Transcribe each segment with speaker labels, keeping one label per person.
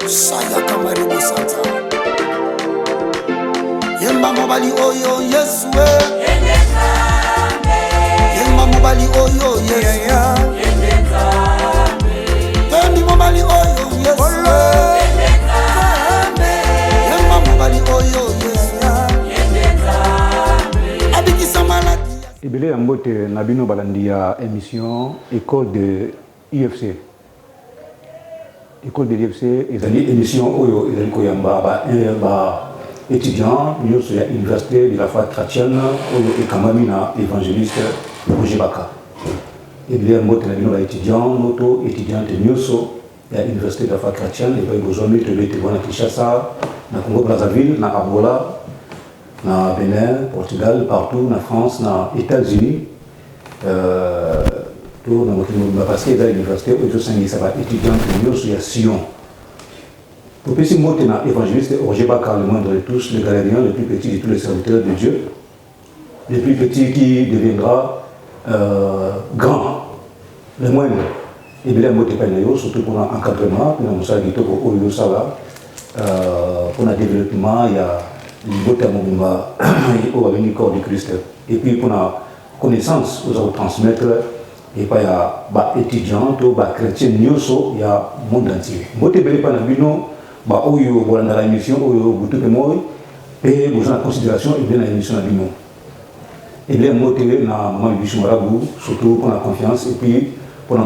Speaker 1: Saya kamari santa. Yemba mobali oyo Yesu. Yemba mobali oyo Yesu. Tendi mobali oyo Yesu. Yemba mobali oyo Yesu. Abikisa maladi.
Speaker 2: Ebele Mbote Nabino Balandia émission école de UFC. École de l'IFC, ils ont une émission où ils ont étudiants, ils ont l'université de la foi chrétienne, où ils ont évangéliste Roger Baka. Et bien, moi, je suis étudiant, étudiante à l'université de la foi chrétienne, et puis ils ont mis à Kinshasa, à Congo Brazzaville, à Angola, à Bénin, Portugal, partout, en France, aux États-Unis. Parce que dans l'université, ils sont étudiants de Sion. Pour que si moi, évangéliste Roger Baka, le moindre de tous, le gardien, le plus petit de tous les serviteurs de Dieu, le plus petit qui deviendra grand, le moindre. Et bien, moi, surtout pour l'encadrement, pour le développement, il y a le corps du Christ. Et puis pour la connaissance, vous allez transmettre. Et puis, il y a des étudiants, des chrétiens, il y a le monde entier. Si vous avez une émission, vous avez une considération et bien l'émission. Et bien, moi, je suis surtout pour la confiance et puis pour la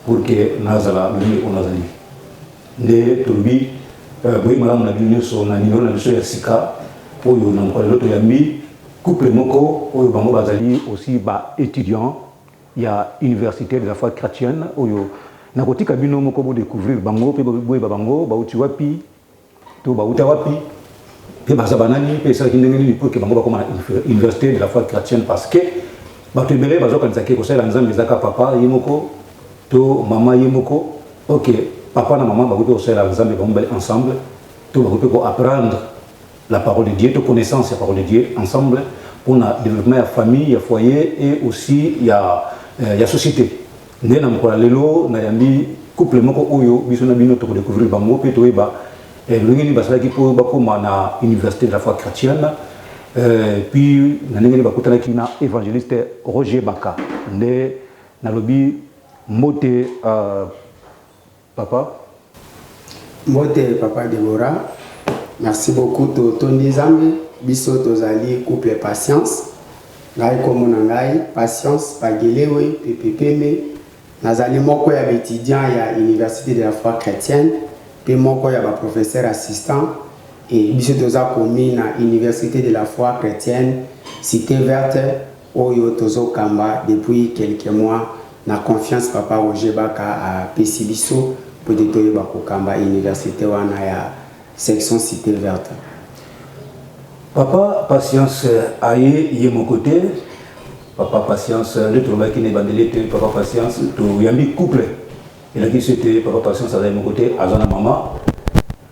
Speaker 2: pour que Nazala l'une de Tobi, oui, madame, la numéro de Sika, pour l'autre couple moko oyo bango bazali aussi étudiant il y a université de la foi chrétienne oyo nakotika bino moko bo découvrir bango pe boye bango bauti wapi to bauta wapi pe bazabanani pe ça kindengeni pour que bango bakoma université de la foi chrétienne parce que bato ebele bazokanisa ke kosala nzambe ezaka papa yemoko to mama yemoko OK papa na maman bakoki kosala nzambe bango ensemble to bakoki ko apprendre la parole de Dieu, de connaissance de la parole de Dieu ensemble pour le développement de la famille, le foyer et aussi la société. Nous avons un couple oyo bisona bino to découvrir bango pe to eba l'ungeni basala ki po bakoma na université de la foi chrétienne puis ngeni bakutana ki na évangéliste Roger Baka nde na lobi mote papa
Speaker 3: Deborah. Merci beaucoup Tony Zambe, biso tozali couple patience. Ngai komona ngai patience pagelewe pepepeme. Nazali moko ya étudiant ya université de la foi chrétienne, pe moko ya professeur assistant et biso toza komi na université de la foi chrétienne Cité Verte oyo tozo kamba depuis quelques mois na confiance papa Roger Baka a pesi biso pour détoyer bako kamba université wana ya section Cité Verte.
Speaker 2: Papa Patience aye yé mon côté. Papa Patience le travail qui n'est pas de Papa Patience to yambi couple. Et là qui c'était Papa Patience à mon côté à zona maman.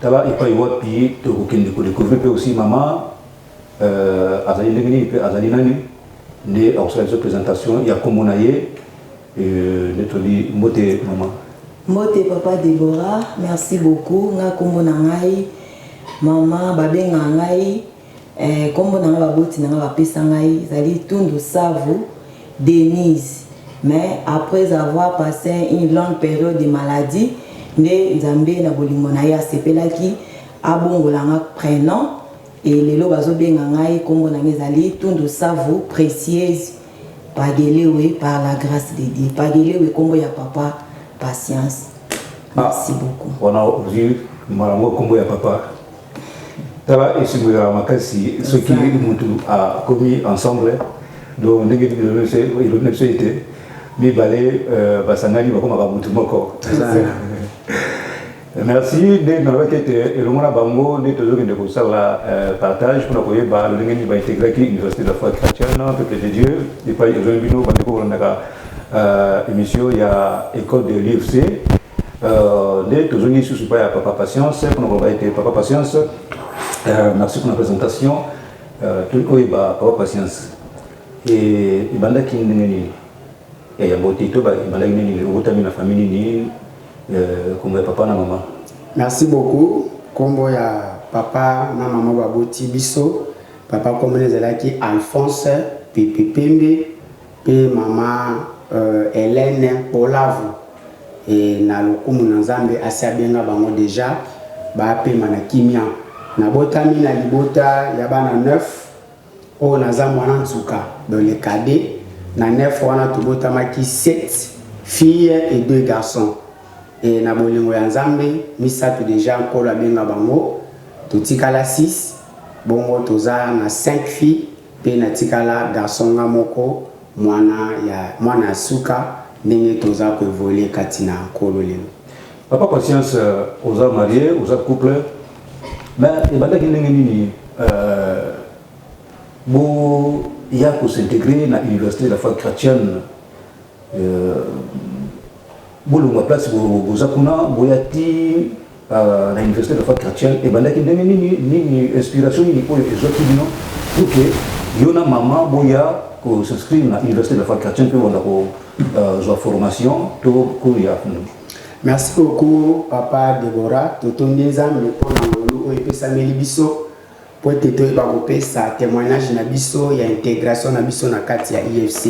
Speaker 2: Taba et pas y voir puis to aucun découvrir peut aussi maman azali ndengeni pe azali nani ne en cette présentation il y a comme on aye notre dit moté maman.
Speaker 4: Mote papa Deborah, merci beaucoup. Nga kombo na ngai mama babenga ngai kombo na ngai baboti na ngai bapesa ngai zali Tundu Savu Denise. Mais après avoir passé une longue période de maladie, nde Nzambe na bolingo na ya sepelaki abongola nga prénom et lelo bazobenga ngai kombo na ngai zali Tundu Savu précieuse pagelewe par la grâce de Dieu. Pagelewe kombo ya papa Patience. Merci beaucoup.
Speaker 2: On a vu Marango Kombo ya papa. Tala et Simula Makasi, ce qui a commis ensemble, donc le été, mais balé, Basangali, Bakoma Moko. Merci de nous avoir été et le monde a bango de toujours de vous la partage pour nous voir le lien va intégrer qui l'université de la foi chrétienne, peuple de Dieu, et pas ils ont bino bande pour la émission il y a école de l'IFC de toujours ni sous pas papa patience pour nous va être papa patience merci pour la présentation tout le ba papa patience et banda qui ngeni et ya botito ba banda ngeni le otami na famille ni comme papa na maman.
Speaker 3: Merci beaucoup. Kombo ya papa na maman baboti biso. Papa comme les alaki Alphonse Pembe pe maman Hélène Polavu et na lokumu na Nzambe asiabenga bango déjà ba pe mana kimia na botami na libota ya bana 9 o na za mwana nzuka dans les cadets na 9 wana tobotamaki 7 filles et 2 garçons et na bolingo ya Nzambe misato déjà nkolo abenga bango totikala 6 bongo toza na 5 filles pe na tikala garçon nga moko mwana suka ndenge toza ko évoluer katina nkolo lelo.
Speaker 2: Papa Patience oza marié oza couple mais ebandaki ndenge nini bo ya ko s'intégrer na université de la foi chrétienne bolongwa place boza kuna boyati na université de la foi chrétienne ebandaki ndenge nini inspiration nini oyo ezwaki bino pour que yona mama boya ko s'inscrire na université de la foi chrétienne pe wanda ko zwa formation to ko ya.
Speaker 3: Merci beaucoup papa Deborah totondi Nzambe mpona ngolu oyo epesameli biso po ete toyeba kopesa témoignage na biso ya intégration na biso na kati ya IFC.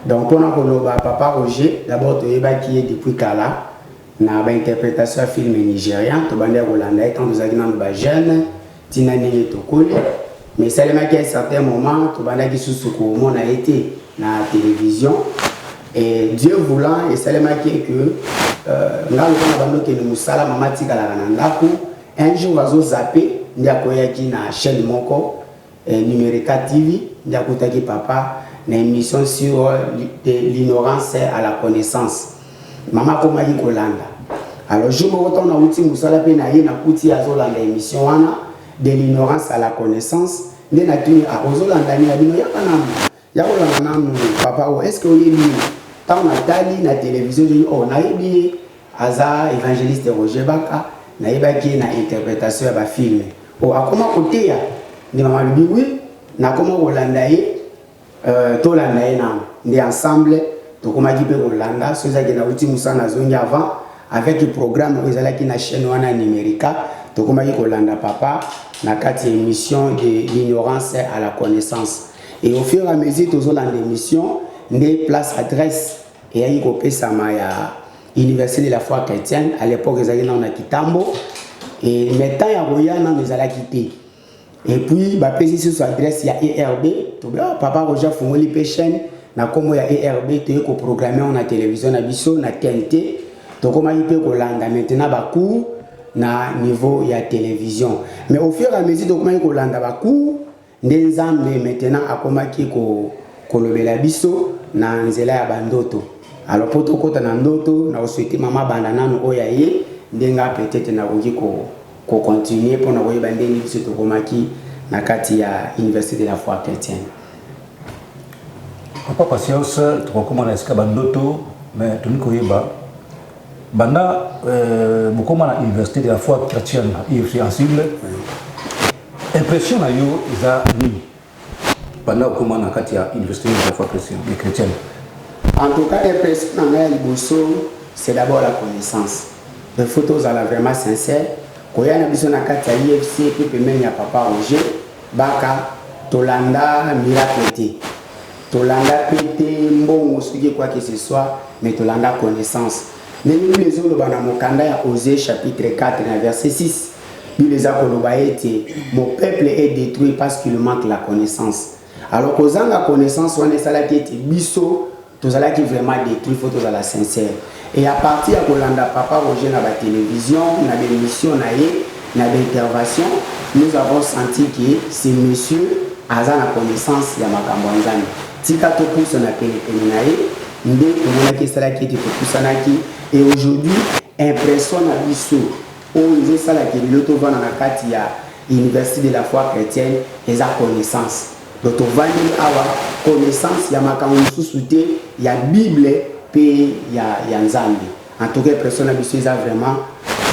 Speaker 3: Donc mpona koloba papa Roger d'abord toyebaki ye depuis kala na bainterprétation ya film nigérien tobandi kolanda ye tant tozalaki nano bajeune ntina ndenge tokoli mais esalemaki à un certain moment tobandaki susu komona ye te na télévision et Dieu voulant esalemaki que nga lokona bandokende mosala mama tikalaka na ndako un jour azozape ndi akoyaki na chaîne moko Numérica TV ndi akutaki papa na émission sur l'ignorance à la connaissance mama akomaki kolanda alors jour moko ntango nauti mosala mpe na ye nakuti azolanda émission wana de l'ignorance à la connaissance nde natuni ozolanda nini ya bino yaka nanu yakolanda nanu papa o est ce que oyebi ntango natali na télévision joni o nayebi ye aza évangéliste Roger Baka nayebaki na interprétation ya bafilme o akoma koteya nde mama lobi wi nakoma kolanda ye tolanda ye nanu nde ensemble tokomaki mpe kolanda so ezalaki nauti mosala nazongi avant avec le programme oyo ezalaki na chaîne wana Numérica tokomaki kolanda papa na kati ya émission de l'ignorance à la connaissance et au fur et à mesure tozolanda émission nde place adresse eyaki kopesama ya université de la foi chrétienne à l'époque ezalaki nano na Kitambo et maintenant ya koya nano ezalaki te et puis bapesi susu adresse ya ERB tobe papa Roger fungoli mpe chaîne na kombo ya ERB toye koprogramme na télévision na biso na TNT tokomaki mpe kolanda maintenant bacours na niveau ya télévision mais au fur et à mesure tokomaki kolanda bacours nde Nzambe maintenant akomaki kolobela biso na nzela ya bandoto alors po tokota na ndoto na oswete mama banda nano oya ye ndenga peut-être na koki ko continuer mpona koyeba ndenge biso tokomaki na kati ya université de la foi chrétienne.
Speaker 2: Papa Patience tokokoma na esika bandoto mais toni koyeba banda bokoma na université de la foi chrétienne IFC ensemble impression na yo eza nini banda okoma na kati ya université de la foi chrétienne?
Speaker 3: En tout cas, l'impression dans la liboso, c'est d'abord la connaissance. Les photos sont vraiment sincères. Quand il y a une vision dans la IFC, puis même il y a papa Roger, Baka, Tolanda, miracle. Tolanda pété, bon, quoi que ce soit, mais Tolanda connaissance. Mais nous les autres, dans mon candidat, il y a Osée chapitre 4, verset 6. Nous les avons dit, mon peuple est détruit parce qu'il manque la connaissance. Alors qu'aux gens la connaissance, on est salé qui était bisso. Tous ceux qui vraiment détruit, il faut tous la sincère. Et à partir de Kolanda, papa Roger dans la télévision, dans des émissions, dans des interventions, nous avons senti que ces messieurs ont la connaissance de ma campagne. Si tu as tout poussé dans la télévision, et aujourd'hui, impression à Bissou, où ils ont ça la télévision, dans l'université de la foi chrétienne, ils ont connaissance. Donc, on va avoir connaissance, il y a ma il y a Bible, puis il y a Nzambe. En tout cas, personne n'a vraiment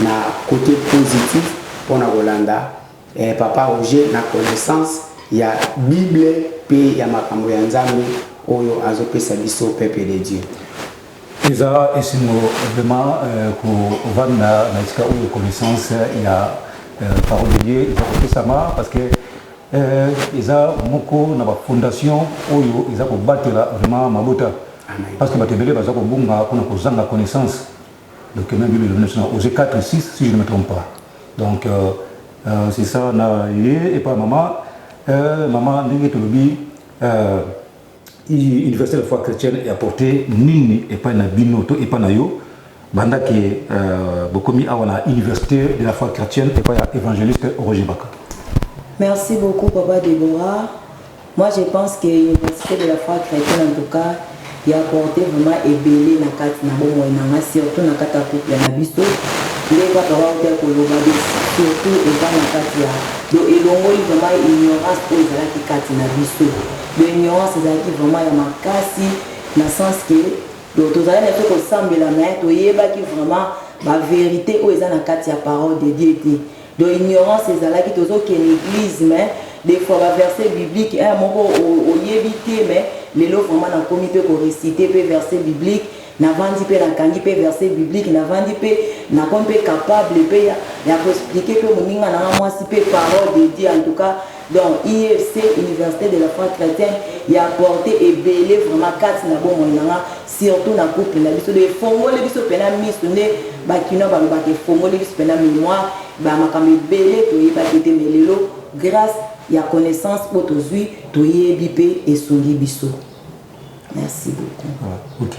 Speaker 3: un côté positif pour la Rolanda. Et papa Roger n'a connaissance, il y a Bible, puis il y a ma Nzambe, où il y a un peuple de Dieu.
Speaker 2: Eza esimo vraiment pour vanda na iska ou connaissance il y a parole de Dieu ils ont fait ça parce que eza moko na ba fondation oyo eza ko batela vraiment mabota parce que batebele baza ko bunga kuna kozanga connaissance donc même Bible le Osée 4 6 si je ne me trompe pas donc c'est ça na et pas maman ndenge tolobi Université de la foi chrétienne est apporté nini et pas na binoto et pas na yo banda qui bokomi awana Université de la foi chrétienne et pas évangéliste Roger Baka.
Speaker 4: Merci beaucoup Papa Déborah. Moi je pense que l'Université de la foi chrétienne en tout cas il a apporté vraiment ébélé na kati na bomo na surtout na kata couple na biso les pas avoir tel que l'obadi surtout et pas na kati ya do elongo vraiment ignorance pour ezala ki kati na biso. L'ignorance ezalaki vraiment ya makasi na sens que tozali na to kosambela na to yebaki vraiment ba vérité oyo eza na kati ya parole de Dieu te. Donc ignorance ezalaki tozokende église mais des fois ba verset biblique un moko oyebi te mais lelo vraiment na komi pe ko réciter pe verset biblique na vandi pe na kangi pe verset biblique na vandi pe na komi pe capable pe ya ko expliquer pe moninga na mwasi pe parole de Dieu en tout cas. Donc IFC Université de la foi chrétienne il a apporté et belé vraiment kati na bon moninga surtout na couple na biso de fongo le biso pena misune bakino ba ba ke fongo le biso pena mémoire ba makambe belé to yeba kete melelo grâce ya connaissance pour tozui to yebi pe et songi biso. Merci beaucoup.
Speaker 2: OK.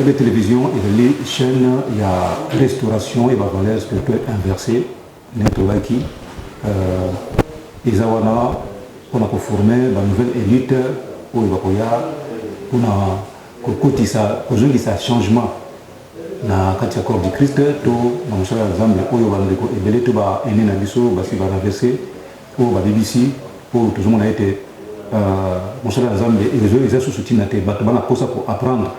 Speaker 2: La télévision et les chaînes il y a restauration et valeur spirituelle inversée netolaki Izawana pour former la nouvelle élite où il va pour ça changement na kati ya corps du Christ to na mosala ya Nzambe oyo bandeko ebele to ba ene na biso basi ba traverser o ba BBC pour toujours on a été mosala ya Nzambe et sous soutien te bato bana posa pour apprendre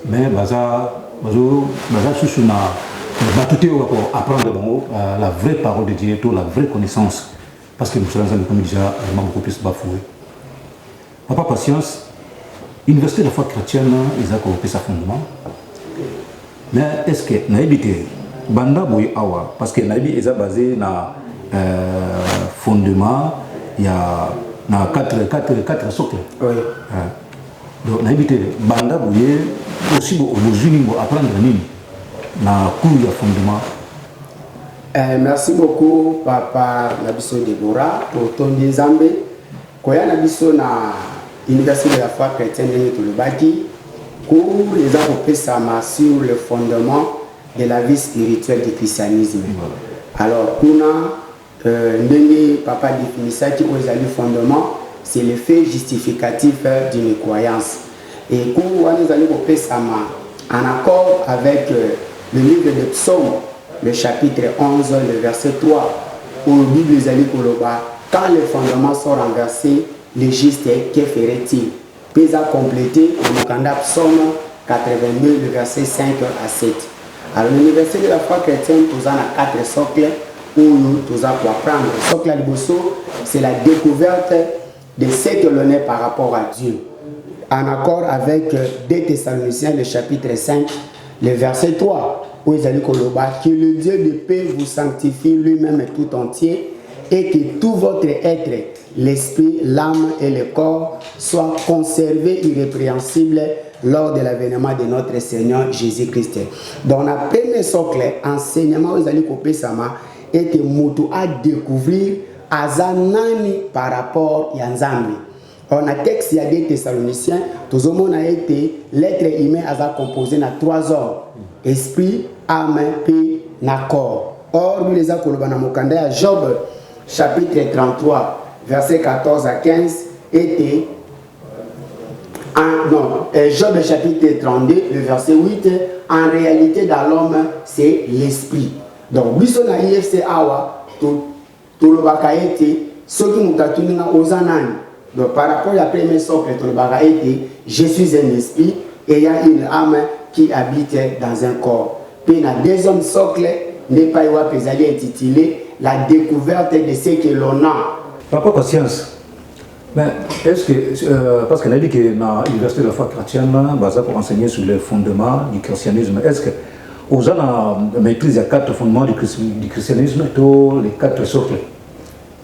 Speaker 2: mais baza sous na tout pour apprendre la vraie parole de Dieu, la vraie connaissance. Parce que nous sommes déjà vraiment beaucoup plus bafoués. Papa Patience, l'Université de la foi chrétienne, ils ont coopéré sa fondement. Mais est-ce que naïbité, Banda Boy Awa, parce que naïbi est basé sur fondement, il y a quatre socles.
Speaker 3: Oui.
Speaker 2: Donc naïbité, Banda Boy, aussi aujourd'hui, nous apprendre nini. Na cours de fondement.
Speaker 3: Merci beaucoup Papa Nabiso Déborah pour ton Nzambe. Koya Nabiso na Université de la foi chrétienne de Lubaki cours les apôtres sur le fondement de la vie spirituelle du christianisme. Alors kuna ndenge Papa définissait qui le fondement c'est le fait justificatif d'une croyance. Et cours les apôtres en accord avec le livre de Psaume, le chapitre 11, le verset 3, où la Bible dit quand les fondements sont renversés, le juste, que ferait-il? Puis à compléter le Psaume 82, le verset 5 à 7. Alors l'Université de la foi chrétienne, nous avons 4 socles où nous allons apprendre. Le socle à l'Ibosso, c'est la découverte de ce que l'on est par rapport à Dieu. En accord avec 2 Thessaloniciens, le chapitre 5, le verset 3, où il dit que le Dieu de paix vous sanctifie lui-même tout entier et que tout votre être, l'esprit, l'âme et le corps soient conservés irrépréhensibles lors de l'avènement de notre Seigneur Jésus-Christ. Dans la première socle, enseignement, où il dit que et que Moutou a découvert Azanani par rapport à Nzambi. On a texte, il y a des Thessaloniciens, tout le monde a été, l'être humain a composé dans 3 ordres. Esprit, âme, paix, corps. Or, nous les avons à Job, chapitre 33, verset 14 à 15, était Job, chapitre 32, le verset 8, en réalité, dans l'homme, c'est l'esprit. Donc, biso na IFC Awa, tout le bakaïté, ceux qui nous ont aux anani. Donc, par rapport à la première socle, je suis un esprit et il y a une âme qui habite dans un corps. Puis, la deuxième socle n'est pas intitulé la découverte de ce que l'on a.
Speaker 2: Papa Patience, Mais est-ce que, parce qu'elle a dit que dans l'université de la foi chrétienne, pour enseigner sur les fondements du christianisme, est-ce que vous avez maîtrisé les 4 fondements du christianisme et les 4 socles?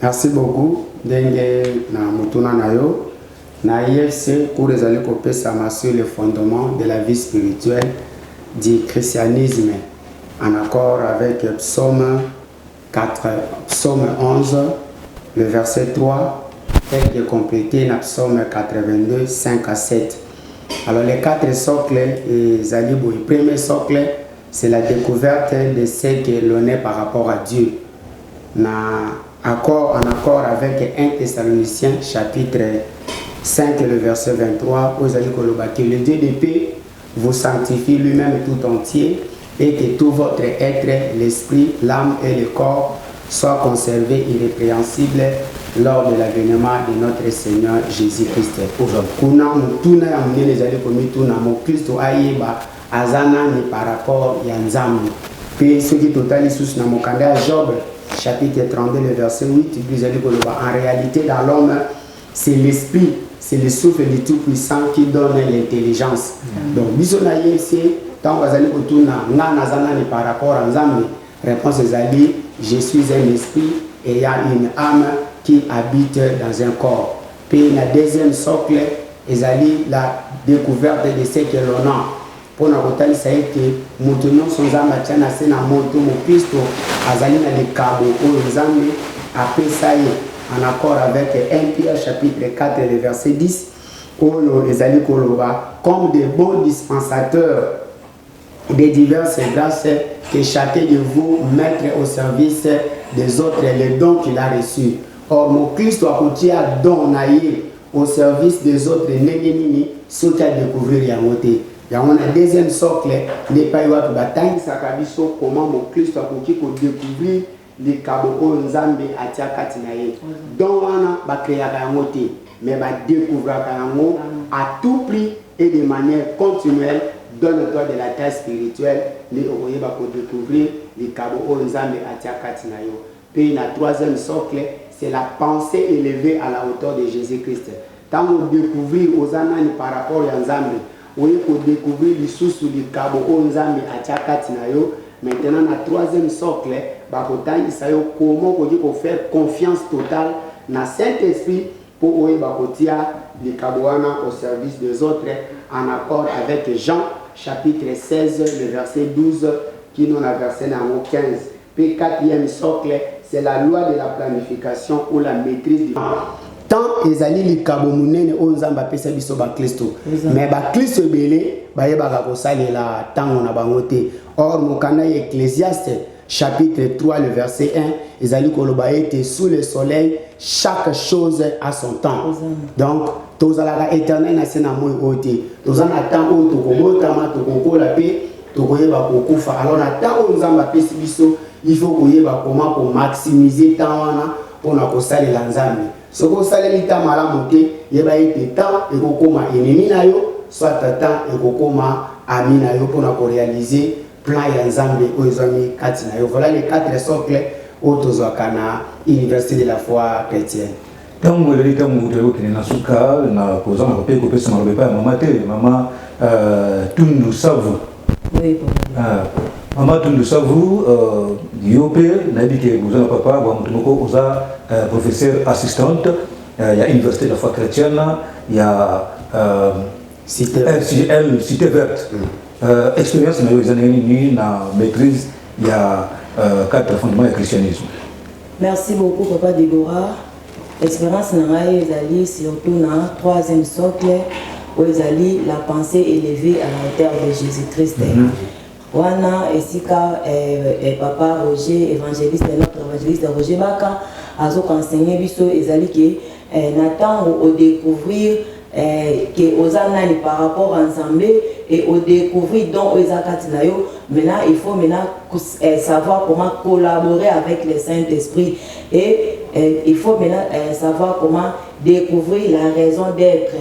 Speaker 3: Merci beaucoup. Dengue na mutuna nayo na IFC pour les aller copier ça sur les fondements de la vie spirituelle du christianisme en accord avec Psaume 11, le verset 3. Tel que complété dans Psaume 82, 5 à 7. Alors les 4 socles, le premier socle, c'est la découverte de ce que l'on est par rapport à Dieu. En accord avec 1 Thessaloniciens, chapitre 5, le verset 23, vous allez que le Dieu de paix vous sanctifie lui-même tout entier et que tout votre être, l'esprit, l'âme et le corps soient conservés irrépréhensibles lors de l'avènement de notre Seigneur Jésus-Christ. Kuna mutuna ya mnene zali komituna mo Kristo ayeba azana ni par rapport ya nzambe. Puis ce qui total sous na mokanda Job chapitre 32 le verset 8 vous allez koloba en réalité dans l'homme c'est l'esprit, c'est le souffle du tout-puissant qui donne l'intelligence. Donc biso na yesi tant bazali kotuna ngana azana ni par rapport à nzambe réponse ezali je suis un esprit et il y a une âme qui habite dans un corps. Puis la deuxième socle, la découverte de ce que l'on a. Pour nous dire ça que maintenant sans âme tiana c'est na moto mo Christ azali na le cabo au nzambe après ça en accord avec 1 Pierre chapitre 4 le verset 10 où ezali koloba comme des bons dispensateurs des diverses grâces que chacun de vous mette au service des autres les dons qu'il a reçus. Or, mon Christ a continué à donner au service des autres, ce qu'il a découvert et à monter. Il y a un deuxième socle, n'est pas eu à bataille, ça a dit comment mon Christ a continué à découvrir les cabos nzambe à Tiakatinaye. Donc, on a créé à monter, mais on va découvrir à tout prix et de manière continuelle dans le droit de la terre spirituelle, les ouvriers vont découvrir les cabos nzambe à Tiakatinaye. Puis, la troisième socle, c'est la pensée élevée à la hauteur de Jésus-Christ. Tant qu'on découvre aux années par rapport à Nzambe, on peut découvrir les sources du cabo Nzambe à Tchakatinayo. Maintenant, la troisième socle, comment on peut faire confiance totale dans Saint-Esprit pour les caboana au service des autres en accord avec Jean chapitre 16, le verset 12, qui nous a versé dans 15. Puis quatrième socle, c'est la loi de la planification ou la maîtrise du temps. Tant ezali likabo munene o nzamba pesa biso ba Kristo. Mais ba Kristo belé ba yeba ko salela tango na bango te. Or mokanda Ecclésiaste chapitre 3 le verset 1 ezali koloba ete sous le soleil chaque chose a son temps. Donc tozala éternel na sena moi ote. Tozana temps o tokobota ma tokokola pe tokoyeba kokufa. Alors na temps o nzamba pesa biso il faut koyeba comment pour maximiser temps wana pona ko salela nzambe. Ce que vous allez dire, il y a des temps et kokoma ennemi na yo, soit temps et kokoma ami na yo pour réaliser plan ya nzambe o ezami kati na yo. Voilà les 4 socles au tozwakana université de la foi chrétienne.
Speaker 2: Tango le tango de ko na suka na koza na pe ko pesa marobe pa mama te mama tundu savu.
Speaker 4: Oui
Speaker 2: Maman Tundu Savu, Yopé, n'a dit que vous avez papa, vous avez professeur assistante, il y a l'université de la foi chrétienne, il y a Cité verte. Expérience dans les années la maîtrise, il y a 4 fondements du christianisme.
Speaker 4: Merci beaucoup, Papa Déborah. L'expérience n'a été surtout dans le 3e socle, où ils la pensée élevée à la hauteur de Jésus-Christ. Wana esika papa Roger évangéliste notre évangéliste Roger Baka azo enseigné biso ezali que Nathan au découvrir que ozana ni par rapport ensemble et au découvrir donc ezakati na yo maintenant il faut maintenant savoir comment collaborer avec le Saint-Esprit et il faut maintenant savoir comment découvrir la raison d'être.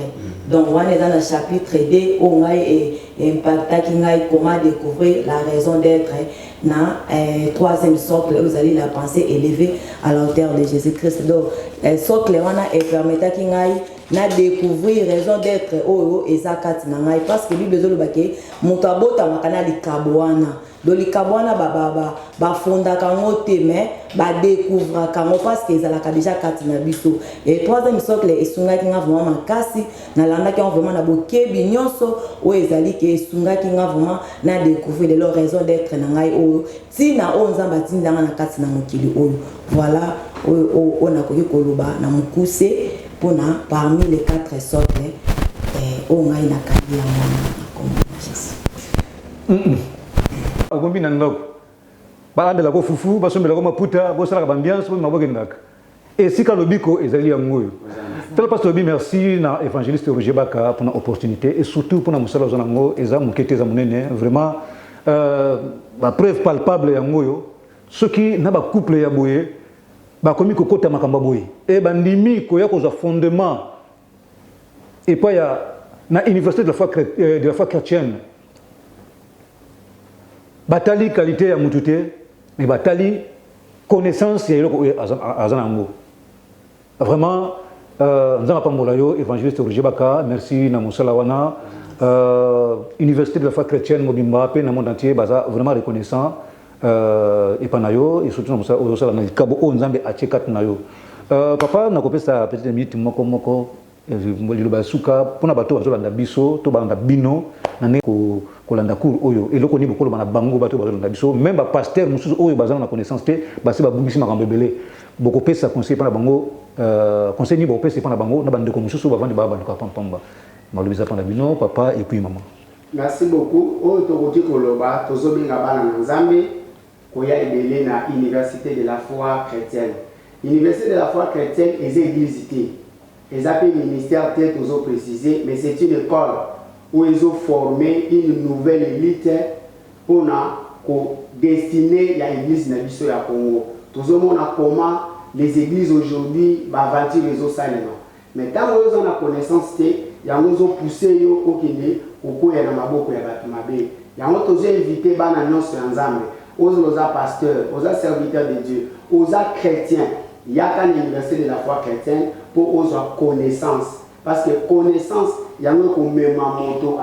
Speaker 4: Donc, on est dans le chapitre 2 où on a impacté comment découvrir la raison d'être dans le troisième socle. Vous allez la pensée élevée à la hauteur de Jésus-Christ. Donc, le socle permet de découvrir la raison d'être et parce que lui besoin de mutabota makana likabwana do likabwana ba fonda kango teme ba découvrir kango parce que ezalaka déjà katina biso et troisième socle esunga kinga vraiment makasi na landa ki vraiment na bokebi nyonso o ezali ke esunga kinga vraiment na découvrir leur raison d'être na ngai o tina o nzamba tindanga na katina mokili oyo voilà on a koki koloba na mukuse pona parmi les 4 socles on a une akali ya mwana Jésus.
Speaker 2: Agombi na ndoko. Ba andela ko fufu, ba sombela ko maputa, bo sala ka ambiance, bo maboke ndaka. Et si ka lobiko ezali ya ngoyo. Tel pasteur bi merci na évangéliste Roger Baka pour l'opportunité et surtout pour na musala zona ngo eza mukete za munene vraiment ba preuve palpable ya ngoyo. Ceux qui na ba couple ya boye ba komi ko kota makamba boye. Et ba ndimi ko ya ko za fondement. Et pas ya na université de la foi chrétienne. Batali qualité ya mutute mais batali connaissance ya yoko azanango. Vraiment nzanga pambola yo évangéliste Roger Baka merci na musala wana université de la foi chrétienne mobimba pe na monde entier baza vraiment reconnaissant et panayo et surtout na musala osala na kabo o nzambe achekat na yo. Papa na kopesa petite minute moko liloba suka pona bato bazolanda biso to banda bino na ne ko kolanda cour oyo eloko ni bokolo bana bango bato bazolanda biso même ba pasteur mususu oyo bazana na connaissance te basi ba bungisi makambo ebele boko pesa conseil pana bango conseil ni boko pesa pana bango na bande ko mususu ba vandi ba bandu ka pampamba malobisa pana bino papa et puis maman.
Speaker 3: Merci beaucoup o to koki koloba tozobenga bana na Nzambe koya ebele na université de la foi chrétienne. Université de la foi chrétienne et église ils appellent le ministère tel qu'ils ont précisé, mais c'est une école où ils ont formé une nouvelle élite pour destiner à l'église Nabiso ya Congo. Tout le monde a comment les églises aujourd'hui bâtir les autres salements. Mais tant qu'ils ont la connaissance, ils ont poussé au Kenya, au Koya na maboko ya Batumabe. Ils ont tous invité bana nyonso ya Nzambe, aux pasteurs, aux serviteurs de Dieu, aux chrétiens. Il y a une université de la foi chrétienne pour avoir connaissance. Parce que connaissance, il y a un moto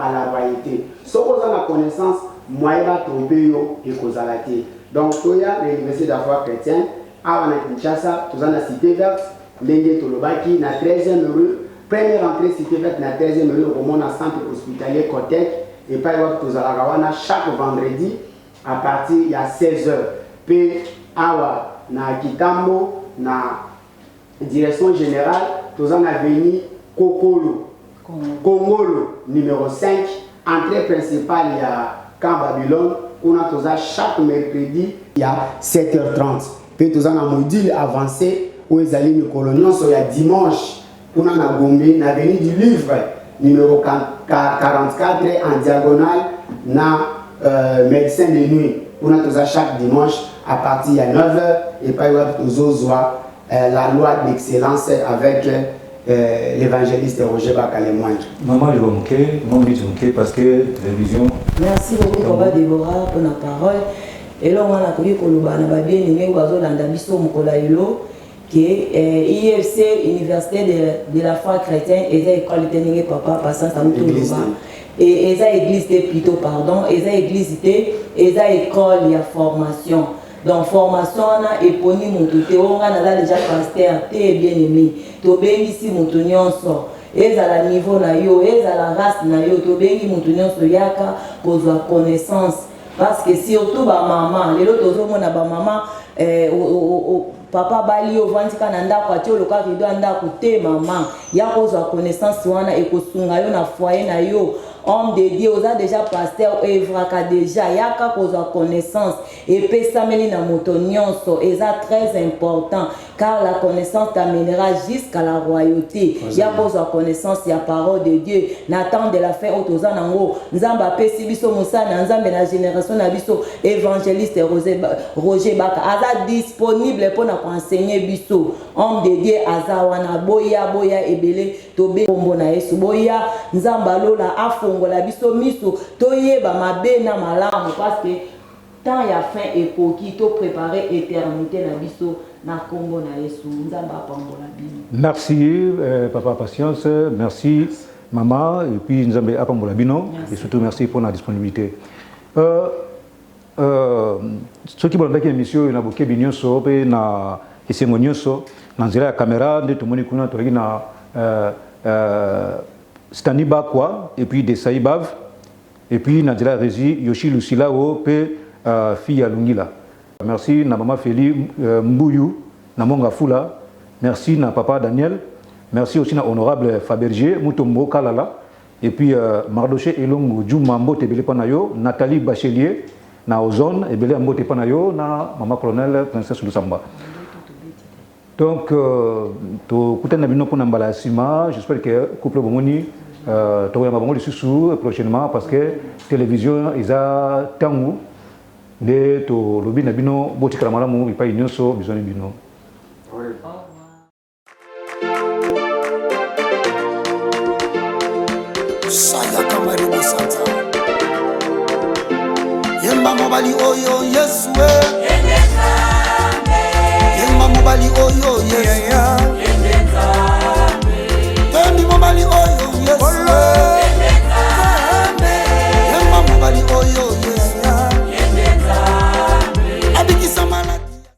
Speaker 3: à la royauté. Si vous avez la connaissance, moi, je vais tromper et cause à la tête. Donc, il y a l'université de la foi chrétienne, à Kinshasa, tout la cité verte, Lengue Tolobaki, na 13e rue, première entrée cité verte, na 13e rue, au monde centre hospitalier Kotek, et pas y tout à chaque vendredi, à partir de 16h. Puis, awa, na Kitambo, na direction générale, tous en avenue Kongolo, numéro 5, entrée principale, il y a Camp Babylone, on a tous chaque mercredi, il y a 7h30. Puis tous en module avancé, où ils allaient nous coloniser, il y a dimanche, on a Gombe, l'avenue du Livre, numéro 44, en diagonale, na médecin de nuit, on a tous chaque dimanche, à partir de 9h, et pas la loi d'excellence avec l'évangéliste Roger Baka le moindre.
Speaker 2: Maman, je vais manquer, maman, je vais parce que télévision.
Speaker 4: Merci beaucoup, Papa Déborah, pour la parole. Et là, on a connu que nous avons bien aimé l'Andabiso Mokolaïlo, qui est IFC, Université de la foi chrétienne, et l'école de Papa, passant à Moutoulouba. Et eza église plutôt pardon, eza église eza école ya formation. Donc formation na eponi mutu te onga na déjà pasteur te bien aimé. To bengi si mutu nyonso. Eza la niveau na yo, eza la race na yo, to bengi mutu nyonso yaka kozwa connaissance parce que surtout ba maman, lelo tozo mona ba maman papa bali ovantika na ndako atio loka kido ndako te maman ya kozwa connaissance wana ekosunga yo na foyer na yo. Homme de Dieu, vous avez déjà pasteur, Evraka déjà, il y a qu'à connaissance, et pesameli na motonionso, et ça très important. car la connaissance t'amènera jusqu'à la royauté. Il y a cause de connaissance, il y a parole de Dieu. N'attend de la fin autoza nango. Nzamba pesi biso musana nzambe na génération na biso évangéliste Roger Baka aza disponible pour na enseigner biso. Homme de Dieu azawana boya ebele tobe kombo na Yesu boya nzamba lola afongola biso miso toyeba mabe na malamu parce que tant ya fin ekoki to préparer éternité na biso na kombo na Yesu nzamba pambola bino.
Speaker 2: Merci papa Patience, merci maman et puis nzambe apambola bino et surtout merci pour la disponibilité. Ce qui bolanda ki émission na boke binyoso pe na esengo nyonso na nzela ya caméra nde tomoni kuna to na Stani Bakwa et puis de Saïbav et puis na nzela régie Yoshi Lucilao pe fille ya Lungila. Merci na maman Feli Mbuyu na Monga Fula. Merci na papa Daniel. Merci aussi na honorable Faberger Mutombo Kalala et puis Mardoché Elongo Djuma Mbote Bele Panayo, Nathalie Bachelier na Ozone et Bele Mbote Panayo na maman colonel Princesse Lusamba. Donc to kutana bino pour nambala sima, j'espère que couple bomoni to ya mabongo lisusu prochainement parce que télévision isa tangu de to lobi na bino botikala malamu ipa nyonso bizoni bino.
Speaker 1: Saya kamari musanza Yemba mobali oyo Yesu